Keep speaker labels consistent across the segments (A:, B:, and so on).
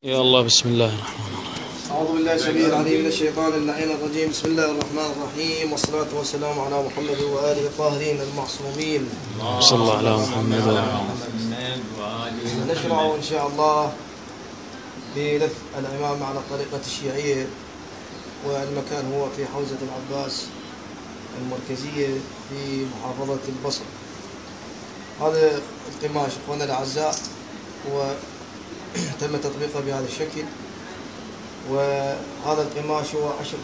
A: يا الله، بسم الله الرحمن الرحيم.
B: أعوذ بالله السميع العليم من الشيطان اللعين الرجيم. بسم الله الرحمن الرحيم، والصلاة والسلام على محمد وآله الطاهرين المعصومين.
A: صلى الله على محمد وآله.
B: نشرع إن شاء الله بلف الإمام على الطريقة الشيعية، والمكان هو في حوزة العباس المركزية في محافظة البصرة. هذا القماش أخوانا الأعزاء وتم تطبيقه بهذا الشكل، وهذا القماش هو 10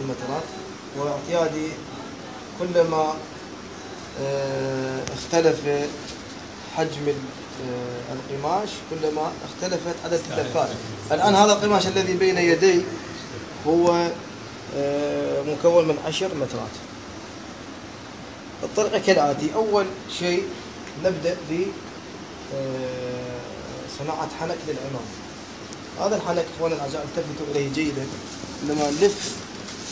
B: مترات، واعتيادي كلما اختلف حجم القماش كلما اختلفت عدد اللفات. الآن هذا القماش الذي بين يدي هو مكون من 10 مترات. الطريقة كالآتي: أول شيء نبدأ بصناعة حنك للعمام. هذا الحنك اخواننا الاعزاء التفتوا اليه جيدا. لما نلف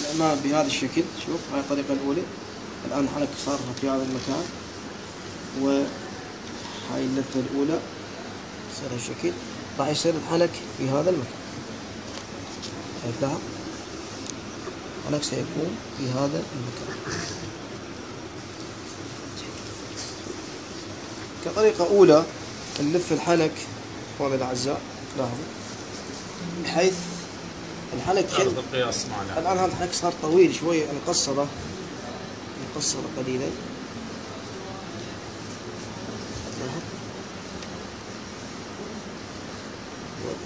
B: العمام بهذا الشكل، شوف هاي الطريقة الأولى. الآن الحنك صار في هذا المكان، وهاي اللفة الأولى صار هالشكل، راح يصير الحنك في هذا المكان. لاحظ الحنك سيكون في هذا المكان. كطريقة أولى نلف الحنك اخواننا الأعزاء، لاحظوا، بحيث الحنك الآن هذا الحنك صار طويل شوية، نقصره قليلا.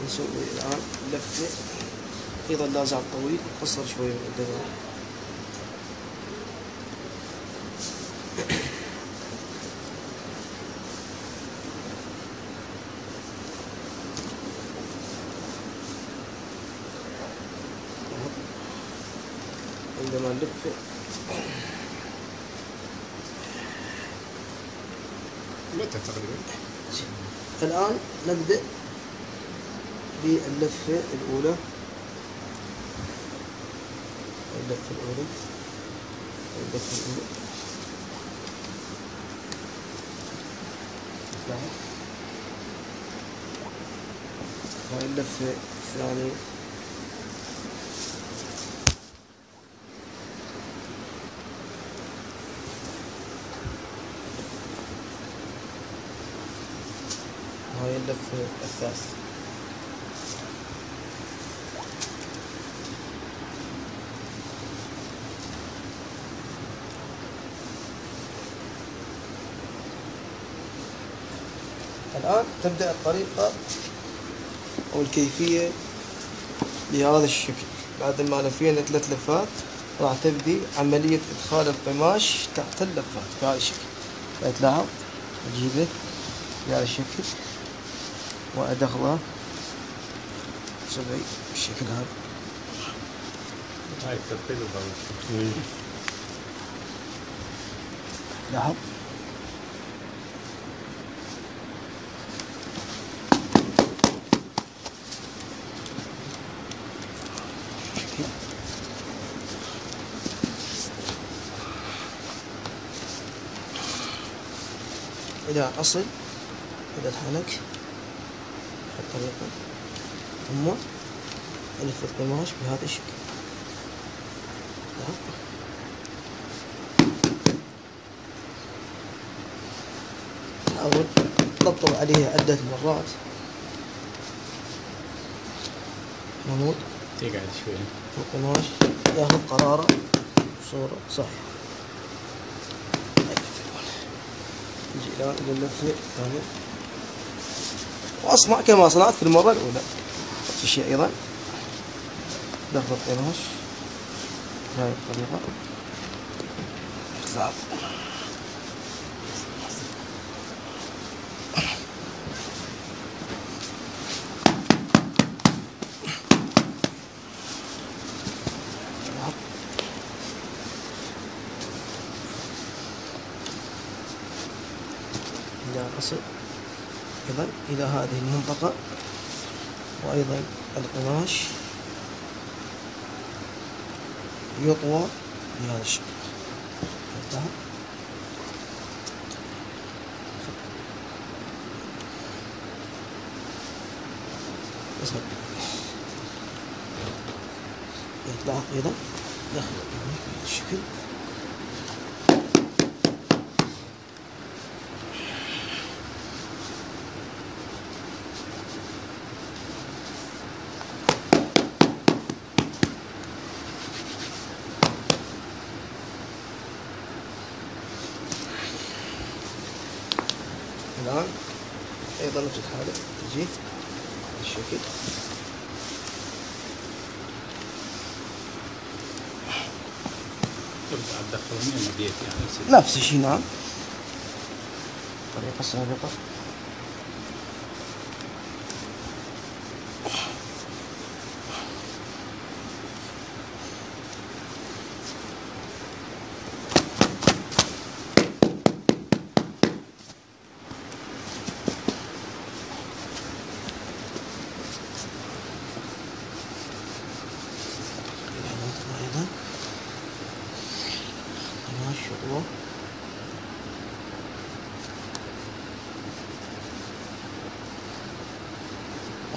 B: ونسوي الآن لفة، أيضا لا زال طويل، نقصر شوية من الدوام. عندما نلف
C: متى تقريبا؟
B: الآن نبدأ باللفة الأولى. هاي اللفة الثانية. هاي اللفة الثالثة. الآن تبدأ الطريقة أو الكيفية بهذا الشكل. بعد ما لفينا 3 لفات راح تبدي عملية إدخال القماش تحت اللفات بهذا الشكل. تلاحظ أجيبه بهذا الشكل وأدخله سبعي بالشكل هذا.
C: هاي الترتيب الضوئي.
B: لاحظ إلى أصل إلى الحنك الطريقة، ثم ألف القماش بهذا الشكل. حاول تطبطب عليه عدة مرات. محمود
C: تقعد شوي.
B: القماش ياخذ قراره بصورة صحيحة. نجي الآن إلى اللفة الثانية، وأصنع كما صنعت في المرة الأولى. نفس الشيء أيضا، دخل القماش بهذه الطريقة. اطلع إلى أصل أيضا إلى هذه المنطقة، وأيضا القماش يطوى بهذا الشكل. بس يطلع أيضا داخل الشكل. الآن أيضا نفس الحالة تجي بالشكل.
C: ترجع تدخل من البيت يعني
B: نفس الشيء نعم، الطريقة السابقة. أيضا ما شاء الله.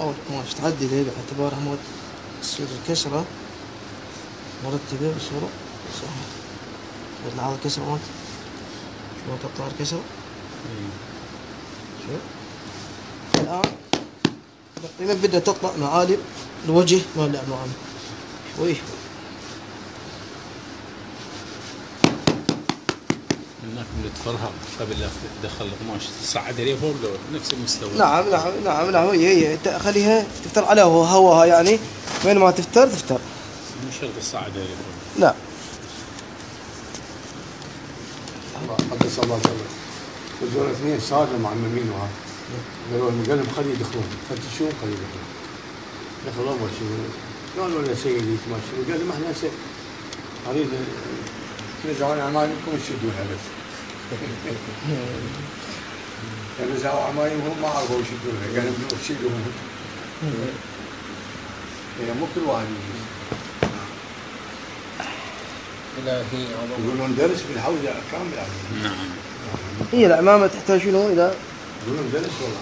B: أول قماش تعدي له باعتبارها تصير الكسرة مرتبة بصورة صحيحة. يطلع هذا الكسرة مالت شلون تطلع الكسرة. شوف الآن تقريبا بدها تطلع معالم الوجه مال الأمام شوي شوي.
C: هناك بتفرها قبل تدخل القماش تصعد عليه فوق نفس المستوى.
B: نعم نعم نعم نعم، هي خليها تفتر على هواها يعني، وين ما تفتر تفتر.
C: مو شرط تصعد عليه فوق.
B: لا
D: قدس الله سره. وزول اثنين صادوا معممين وهذا قالوا المقلب خليه يدخلون، فتشوه خليه يدخلون. دخلوا اول شيء قالوا له سيدي تمشي، قال لهم احنا هسه اريد ترجعون اعمالكم تشدونها بس. رجعوا اعمالهم وهم ما عرفوا يشدونها، قالوا لهم شيلوهم. يعني مو كل واحد يجي.
E: إلهي عظمة.
D: يقولون درس بالحوزه كامله.
C: نعم.
B: هي العمامة تحتاج شنو إلى
D: يقولون درس والله.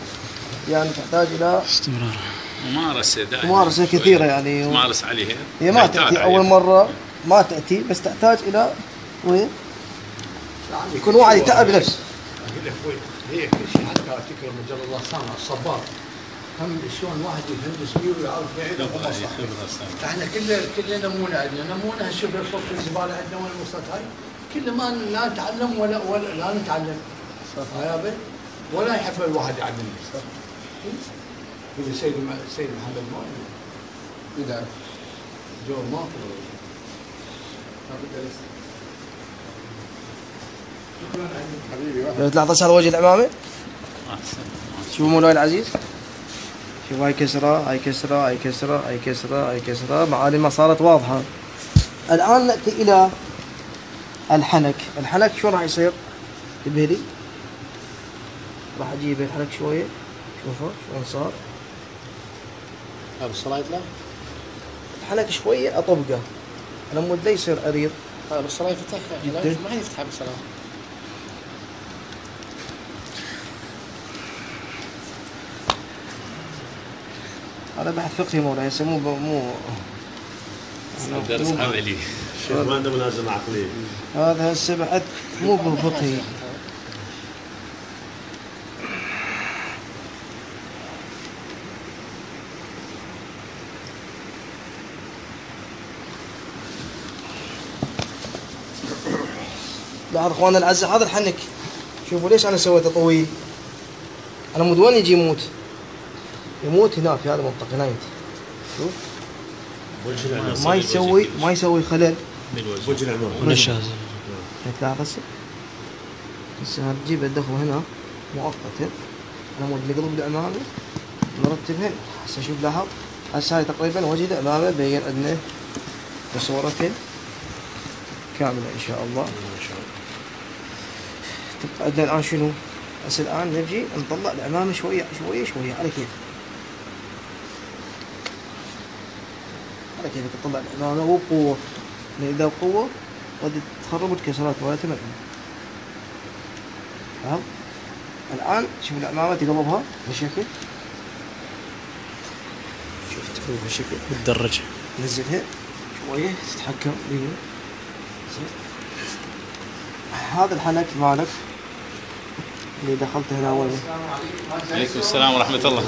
B: يعني تحتاج إلى
A: استمرار.
C: ممارسة دائما.
B: ممارسة كثيرة يعني.
C: تمارس عليها.
B: هي ما تأتي أول مرة، ما تأتي، بس تحتاج إلى وين يكون واحد يتعب نفسه.
D: اقول لك هي كل شيء حتى تكرم مجرد الله صانع الصبار. هم شلون واحد يهندس بيه ويعرف يعيد احنا كل نمونه عندنا، نمونه شوف صوت الزباله عندنا وين وصلت هاي، كل ما لا نتعلم ولا لا نتعلم. يا بي ولا يحب الواحد يعلمني. يقول سيد محمد ما اذا جو ما
B: لو تلاحظ على وجه العمامة، شوفوا مولاي العزيز، شوف هاي كسرة هاي كسرة هاي كسرة هاي كسرة هاي كسرة، معالمها صارت واضحة. الآن نأتي إلى الحنك. الحنك شو راح يصير؟ انتبه لي، راح أجيب الحنك شوية، شوفوا شلون صار.
E: هذا الصلاة يطلع؟
B: الحنك شوية أطبقه على مود لا يصير عريض.
E: هذا بالصلاة يفتح؟
B: جدا.
E: ما يفتح بالصلاة.
B: هذا بحث فقهي مولاي، هسه مو
C: درس عملي.
F: الشيخ ما عنده ملازمة عقلية.
B: هذا هسه بحث مو بالفقهي. لاحظ اخواننا الاعزاء، هذا الحنك شوفوا ليش انا سويته طويل. على مود وين يجي يموت هنا في هذا المنطقه هنا. شوف ما يسوي خلل
F: وجه العمام.
A: ونشاز.
B: تلاحظ هسه تجيب الدخوه هنا مؤقتا على مود نقلب العمامه نرتبها. هسه شوف لاحظ، هسه هاي تقريبا وجه العمامه بين عندنا بصورة كاملة إن شاء الله. تبقى عندنا الآن شنو؟ هسه الآن نجي نطلع العمامة شوية شوية شوية على كيف. على كيفك تطلع العمامة وبقوة، لأن إذا بقوة قد تخرب الكسرات ولا تمام. فهم؟ الآن شوف العمامة تقلبها بشكل شفت
A: بشكل بالدرجة.
B: نزلها شوية تتحكم بيه. زين. هذا الحنك مالك اللي دخلته هنا اول.
C: عليكم السلام ورحمة الله.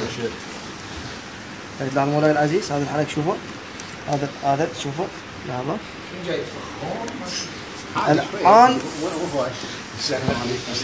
B: لحظة مولاي العزيز، هذا الحنك شوفه، هذا شوفه، لحظة. الآن
E: السلام عليكم.